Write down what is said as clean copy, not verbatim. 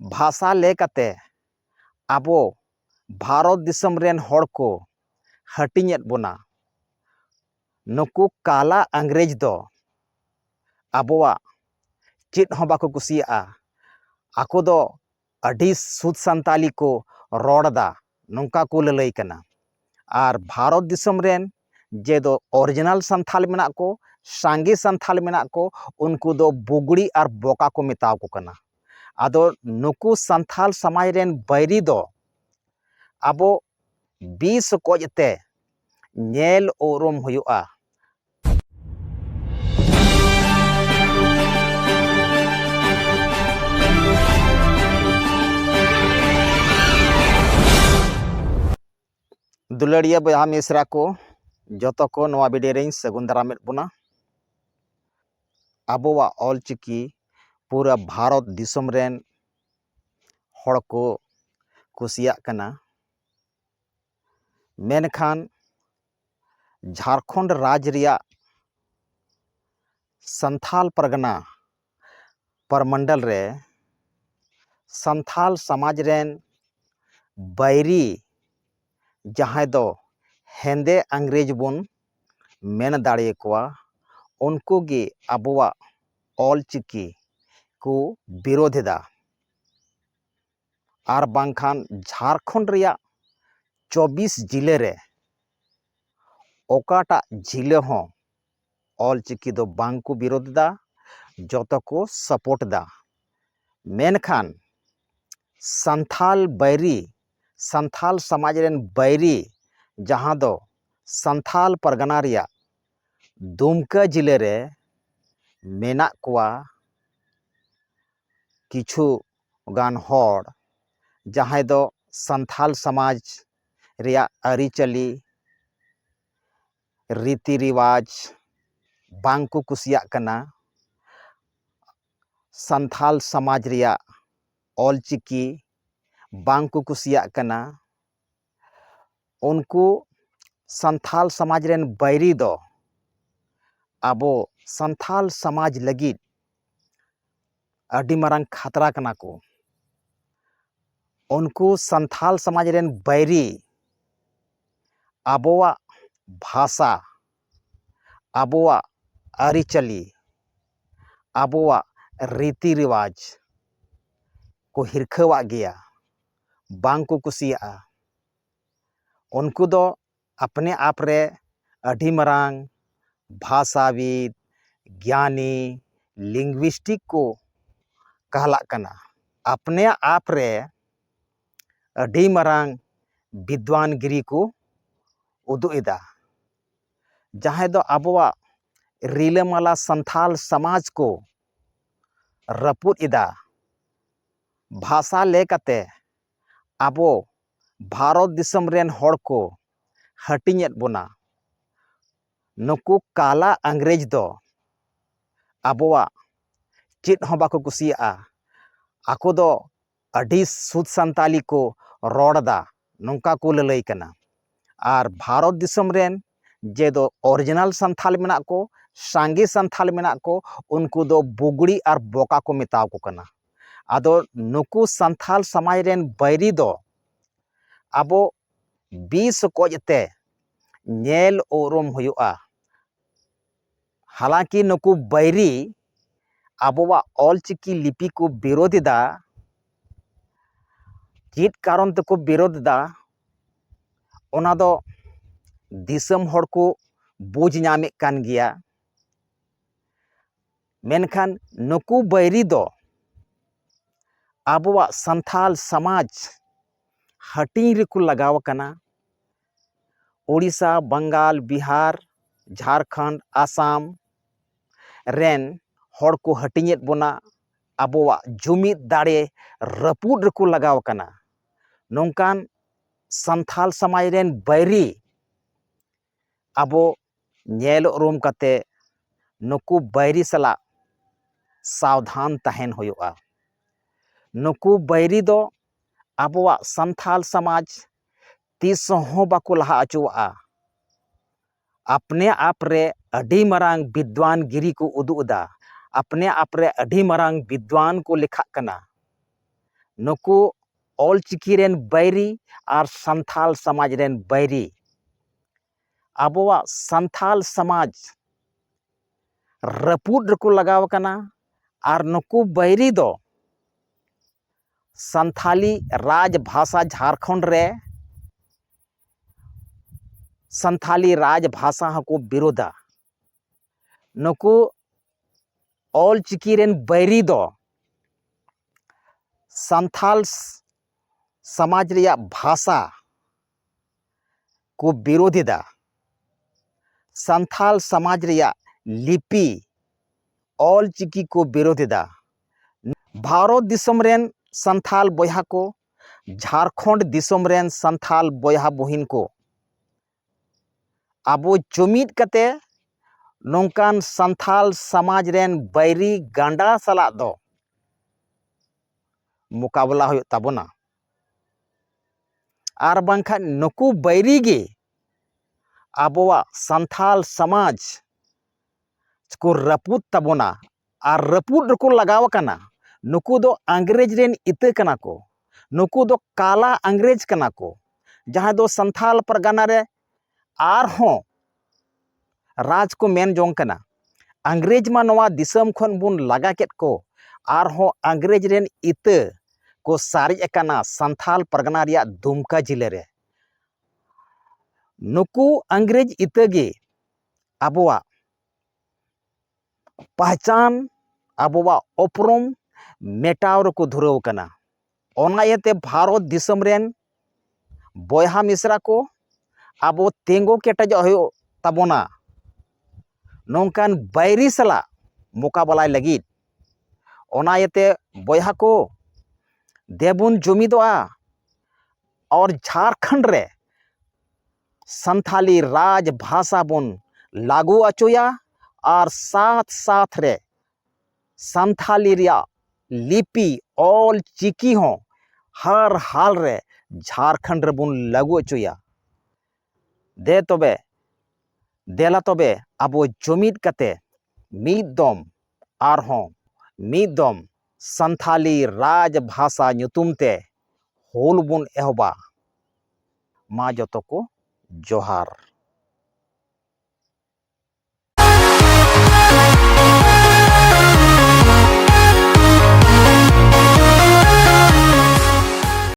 भाषा लेकते आबो भारत दिसम रेन हड़ को हटिंगेद बोना। नुकु काला अंग्रेज दो आबोआ चेद हों बाको कुसिया। आको दो अडी सुद संताली को रोड़ा नौका को ललई कना। आर भारत दिसम रेन जे दो ओरिजिनल संथाल मेना को सांगी संथाल मेना को उनको दो बुगड़ी और बोका को मेताव को कना। आदो नुकु संथाल समाज रेन बैरी दो आबो 20 कोजते नेल ओरम हुआ। दुलड़िया बया मिश्रा को जतो को नवा वीडियो रें सगुन दारामेद बोना। आबोवा ऑलचिकी पूरा भारत दिसम रेन हड़ को कुसिया कना। मेनखान झारखंड राज्य रिया संथाल परगना परमंडल रे संथाल समाज रेन बैरी जहां दो हेंदे अंग्रेज बुन मेन दाड़े कोआ उनको गे आबोवा ऑलचिकी को विरोधेदा। आर बांखान झारखंड रिया 24 जिले रे ओकाटा जिले हों ऑलचिकी दो बांग को विरोध दा जतो को सपोर्ट दा। मेनखान संथाल बैरी संथाल समाज रेन बैरी जहां दो संथाल परगना रिया दुमका जिले रे मेना कोआ किछु गान हड़ जहां दो संथाल समाज रिया अरिचली रीति रिवाज बांग को कुसिया कना। संथाल समाज रिया ऑलचिकी बांग को कुसिया कना। उनको संथाल समाज रेन बैरी दो आबो संथाल समाज लगित अडी मारंग खतरा कना को। उनको संथाल समाज रेन बैरी आबोवा भाषा आबोवा अरिचली आबोवा रीति रिवाज को हिरखवा गया बांग को कुसिया। उनको दो अपने आप रे अडी मारंग भाषाविद ज्ञानी लिंग्विस्टिक को कहला कना। अपने आप रे अडी मारंग विद्वान गिरी को उदु इदा जहां दो आबोवा रिलामाला संथाल समाज को रपुद इदा। भाषा लेकते आबो भारत दिसम रेन हड़ को हटिंगेद बोना। नुकु काला अंग्रेज दो आबोवा चेद हों बाको कुसिया। आको दो अडी सुद संताली को रोड़ा नौका को ललई कना। आर भारत दिसम रेन जे दो ओरिजिनल संथाल मेना को सांगी संथाल मेना को उनको दो बुगड़ी और बोका को मेताव को कना। आदो नुकु संथाल समाज रेन बैरी दो आबो 20 कोजते नेल ओरम हुआ। हालांकि नुकु बैरी आबोवा ऑलचिकी लिपि को विरोधी दा चेद कारण तको विरोध दा ओना दो दिसम हड़ को बुझ नामे कान गया। मेनखान नुकु बैरी दो आबोवा संथाल समाज हटिंग रेको लगाव कना। उड़ीसा बंगाल बिहार झारखंड आसाम रेन हड़ को हटिंगेद बोना आबोवा जुमिद दाड़े रपुद रेको लगाव कना। नौकान संथाल समाज रेन बैरी आबो नेल उरुम कते नुकु बैरी सला सावधान तहन हुआ। नुकु बैरी दो आबोवा संथाल समाज तीस हों बाको लहा अचुआ। अपने आप रे अडी मारंग विद्वान गिरी को उदुदा। अपने आप रे अडी मारंग विद्वान को लिखा कना। नुकु ऑलचिकी रेन बैरी और संथाल समाज रेन बैरी आबोवा संथाल समाज रपूद रको लगाव कना और नुकु बैरी दो संथाली राजभाषा झारखंड रे संथाली राजभाषा हको विरोधा नुकु ऑलचिकी रेन बैरी दो संथाल समाज रिया भाषा को विरोधिदा संथाल समाज रिया लिपि ऑलचिकी को विरोधिदा भारत दिसम रेन संथाल बोया को झारखंड दिसम रेन संथाल बोया बहिन को आबो जुमिद कते नोंकान संथाल समाज रेन बैरी गांडा सला दो मुकाबला हो ताबोना आर बांखा नुकु बैरी गे आबोवा संथाल समाज को रपूद ताबोना और रपूद रको लगाव कना नुकु दो अंग्रेज रेन इते कना को नुकु दो काला अंग्रेज कना को जहाँ दो संथाल परगना रे आर हों राज को मेन जोंग कना अंग्रेज मा नवा दिसम खन बुन लगा केत को आर हों अंग्रेज रेन इते को सारी एकाना संथाल परगना रिया दुमका जिले रे नुकु अंग्रेज इते गे आबोवा पहचान आबोवा उपरुम मेटाव रको धुरव कना ओना इते भारत दिसम रेन बोया मिश्रा को आबो तेंगो केटजो हो ताबोना नोंकान बैरी सला मुकाबला लगिद ओना इते बोया को देबुन जुमिदोआ और झारखंड रे संथाली राज भाषा बुन लागू अचोया और साथ साथ रे संथाली रिया लिपि ऑल चिकी हों हर हाल रे झारखंड रे बुन लागू अचोया दे तबे देला तबे आबो जुमिद कते मीद दम आर हों मीद दम संथाली राज भाषा ᱧᱩᱛᱩᱢ होल बुन एहबा मा जतो को जोहार।